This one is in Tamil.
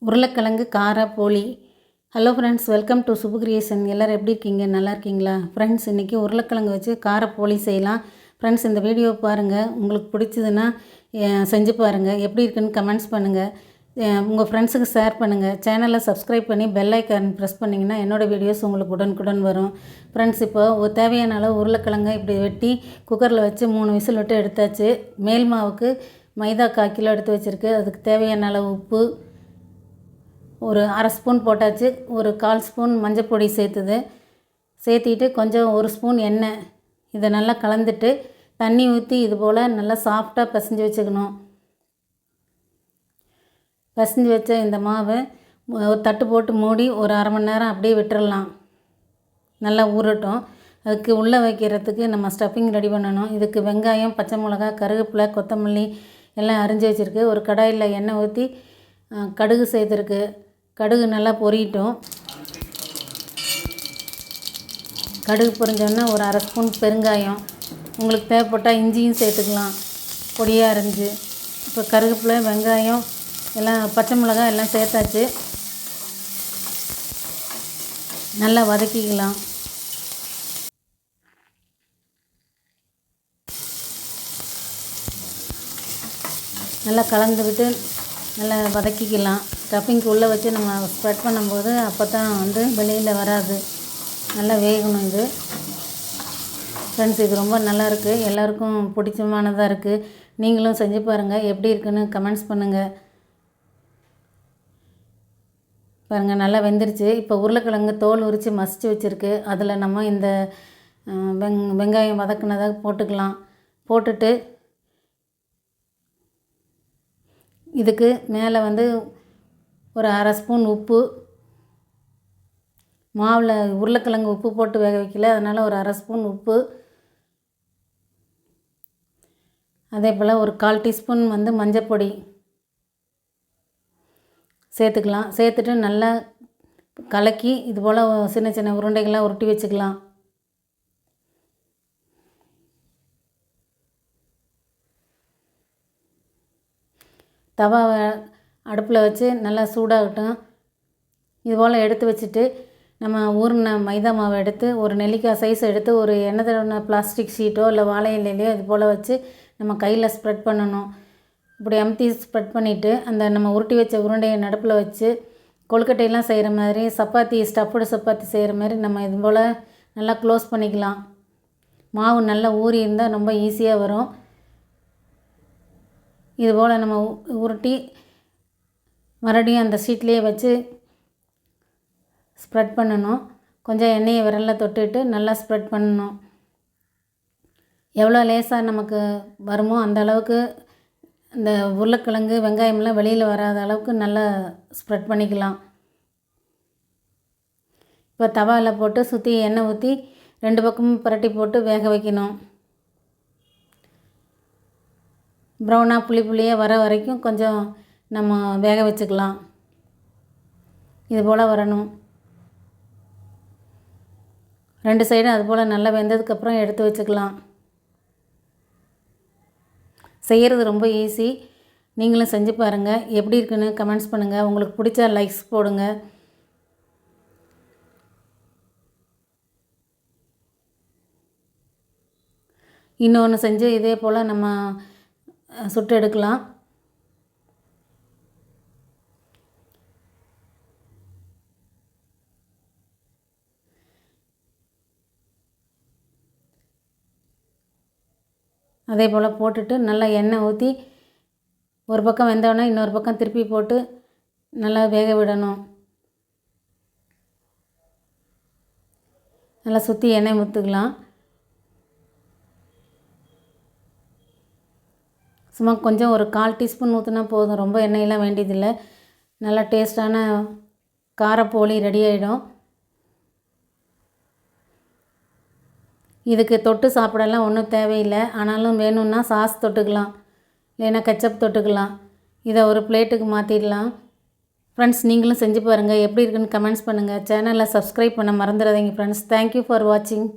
உருளைக்கிழங்கு கார போளி. Hello friends, welcome to Subu creation. எல்லோரும் எப்படி இருக்கீங்க? நல்லா இருக்கீங்களா ஃப்ரெண்ட்ஸ்? இன்றைக்கி உருளைக்கிழங்கு வச்சு கார போளி செய்யலாம். ஃப்ரெண்ட்ஸ், இந்த வீடியோ பாருங்கள். உங்களுக்கு பிடிச்சதுன்னா செஞ்சு பாருங்கள். எப்படி இருக்குன்னு கமெண்ட்ஸ் பண்ணுங்கள். உங்கள் ஃப்ரெண்ட்ஸுக்கு ஷேர் பண்ணுங்கள். சேனலை சப்ஸ்கிரைப் பண்ணி பெல் ஐக்கான் ப்ரெஸ் பண்ணிங்கன்னா என்னோடய வீடியோஸ் உங்களுக்கு உடனுக்குடன் வரும். ஃப்ரெண்ட்ஸ், இப்போ ஒரு தேவையான அளவு உருளைக்கிழங்கை இப்படி வெட்டி குக்கரில் வச்சு 3 விசில் விட்டு எடுத்தாச்சு. மேல் மாவுக்கு மைதா 1/4 கிலோ எடுத்து வச்சுருக்கு. அதுக்கு தேவையான அளவு உப்பு ஒரு 1/2 ஸ்பூன் போட்டாச்சு. ஒரு 1/4 ஸ்பூன் மஞ்சப்பொடி சேர்த்திட்டு கொஞ்சம் 1 ஸ்பூன் எண்ணெய் இதை நல்லா கலந்துட்டு தண்ணி ஊற்றி இது போல் நல்லா சாஃப்டாக பிசைஞ்சு வச்சுக்கணும். பிசைஞ்சு வச்ச இந்த மாவை ஒரு தட்டு போட்டு மூடி ஒரு 1/2 மணி நேரம் அப்படியே விட்டுறலாம். நல்லா ஊறட்டும். அதுக்கு உள்ளே வைக்கிறதுக்கு நம்ம ஸ்டஃபிங் ரெடி பண்ணணும். இதுக்கு வெங்காயம், பச்சை மிளகா, கருவேப்பிலை, கொத்தமல்லி எல்லாம் அரிஞ்சு வச்சுருக்கு. ஒரு கடாயில் எண்ணெய் ஊற்றி கடுகு சேர்த்துருக்கு. கடுகு நல்லா பொரியட்டும். கடுகு பொரிஞ்சோன்னா ஒரு 1/2 ஸ்பூன் பெருங்காயம், உங்களுக்கு தேவைப்பட்டால் இஞ்சியும் சேர்த்துக்கலாம் பொடியாக அரிஞ்சு. இப்போ கருவேப்பிலை, வெங்காயம் எல்லாம், பச்சை மிளகாய் எல்லாம் சேர்த்தாச்சு. நல்லா வதக்கிக்கலாம். நல்லா கலந்து விட்டு நல்லா வதக்கிக்கலாம். ஸ்டஃபிங்க்கு உள்ளே வச்சு நம்ம ஸ்ப்ரெட் பண்ணும்போது அப்போ தான் வெளியில் வராது. நல்லா வேகணும் இது. ஃப்ரெண்ட்ஸ், இது ரொம்ப நல்லாயிருக்கு. எல்லாருக்கும் பிடிச்சமானதாக இருக்குது. நீங்களும் செஞ்சு பாருங்கள். எப்படி இருக்குன்னு கமெண்ட்ஸ் பண்ணுங்கள். பாருங்கள், நல்லா வெந்துருச்சு. இப்போ உருளைக்கிழங்கு தோல் உரித்து மசிச்சு வச்சுருக்கு. அதில் நம்ம இந்த வெங்காயம் வதக்குனதை போட்டுக்கலாம். போட்டுட்டு இதுக்கு மேலே ஒரு 1/2 ஸ்பூன் உப்பு, மாவில் உருளைக்கிழங்கு உப்பு போட்டு வேக வைக்கல, அதனால் ஒரு 1/2 ஸ்பூன் உப்பு, அதே போல் ஒரு 1/4 டீஸ்பூன் மஞ்சப்பொடி சேர்த்துக்கலாம். சேர்த்துட்டு நல்லா கலக்கி இது போல் சின்ன சின்ன உருண்டைகளாக உருட்டி வச்சுக்கலாம். தவாவை அடுப்பில் வச்சு நல்லா சூடாகட்டும். இது போல் எடுத்து வச்சுட்டு நம்ம ஊறின மைதா மாவை எடுத்து ஒரு நெல்லிக்காய் சைஸ் எடுத்து ஒரு எண்ணெய் தடவின பிளாஸ்டிக் ஷீட்டோ இல்லை வாழை இலையிலையோ இது போல் வச்சு நம்ம கையில் ஸ்ப்ரெட் பண்ணணும். இப்படி அமுத்தி ஸ்ப்ரெட் பண்ணிவிட்டு அந்த நம்ம உருட்டி வச்ச உருண்டையை நடுப்பில் வச்சு கொழுக்கட்டையெல்லாம் செய்கிற மாதிரி, சப்பாத்தி ஸ்டஃப்டு சப்பாத்தி செய்கிற மாதிரி நம்ம இது போல் நல்லா க்ளோஸ் பண்ணிக்கலாம். மாவு நல்லா ஊறி இருந்தால் ரொம்ப ஈஸியாக வரும். இது போல் நம்ம உருட்டி மறுபடியும் அந்த ஷீட்லேயே வச்சு ஸ்ப்ரெட் பண்ணணும். கொஞ்சம் எண்ணெயை விரலில் தொட்டுட்டு நல்லா ஸ்ப்ரெட் பண்ணணும். எவ்வளோ லேசாக நமக்கு வருமோ அந்த அளவுக்கு இந்த உருளைக்கிழங்கு வெங்காயம்லாம் வெளியில் வராத அளவுக்கு நல்லா ஸ்ப்ரெட் பண்ணிக்கலாம். இப்போ தவாவில் போட்டு சுற்றி எண்ணெய் ஊற்றி 2 பக்கமும் புரட்டி போட்டு வேக வைக்கணும். ப்ரௌனாக புளியாக வர வரைக்கும் கொஞ்சம் நம்ம வேக வச்சுக்கலாம். இது போல் வரணும். 2 சைடும் அது போல் நல்லா வெந்ததுக்கப்புறம் எடுத்து வச்சுக்கலாம். செய்கிறது ரொம்ப ஈஸி. நீங்களும் செஞ்சு பாருங்கள். எப்படி இருக்குன்னு கமெண்ட்ஸ் பண்ணுங்கள். உங்களுக்கு பிடிச்சா லைக்ஸ் போடுங்க. இன்னொன்று செஞ்சு இதே போல் நம்ம சுட்டு எடுக்கலாம். அதே போல் போட்டுட்டு நல்லா எண்ணெய் ஊற்றி ஒரு பக்கம் வெந்தோடனே இன்னொரு பக்கம் திருப்பி போட்டு நல்லா வேக விடணும். நல்லா சுற்றி எண்ணெய் ஊற்றிக்கலாம். சும்மா கொஞ்சம் ஒரு 1/4 டீஸ்பூன் ஊற்றினா போதும். ரொம்ப எண்ணெயெல்லாம் வேண்டியதில்லை. நல்லா டேஸ்டான காரப்போளி ரெடி ஆகிடும். இதுக்கு தொட்டு சாப்பிடலாம் ஒன்றும் தேவையில்லை. ஆனாலும் வேணும்னா சாஸ் தொட்டுக்கலாம், இல்லைன்னா கெச்சப் தொட்டுக்கலாம். இதை ஒரு பிளேட்டுக்கு மாற்றிடலாம். ஃப்ரெண்ட்ஸ், நீங்களும் செஞ்சு பாருங்கள். எப்படி இருக்குன்னு கமெண்ட்ஸ் பண்ணுங்கள். சேனலை சப்ஸ்கிரைப் பண்ண மறந்துடாதீங்க ஃப்ரெண்ட்ஸ். தேங்க்யூ ஃபார் வாட்சிங்.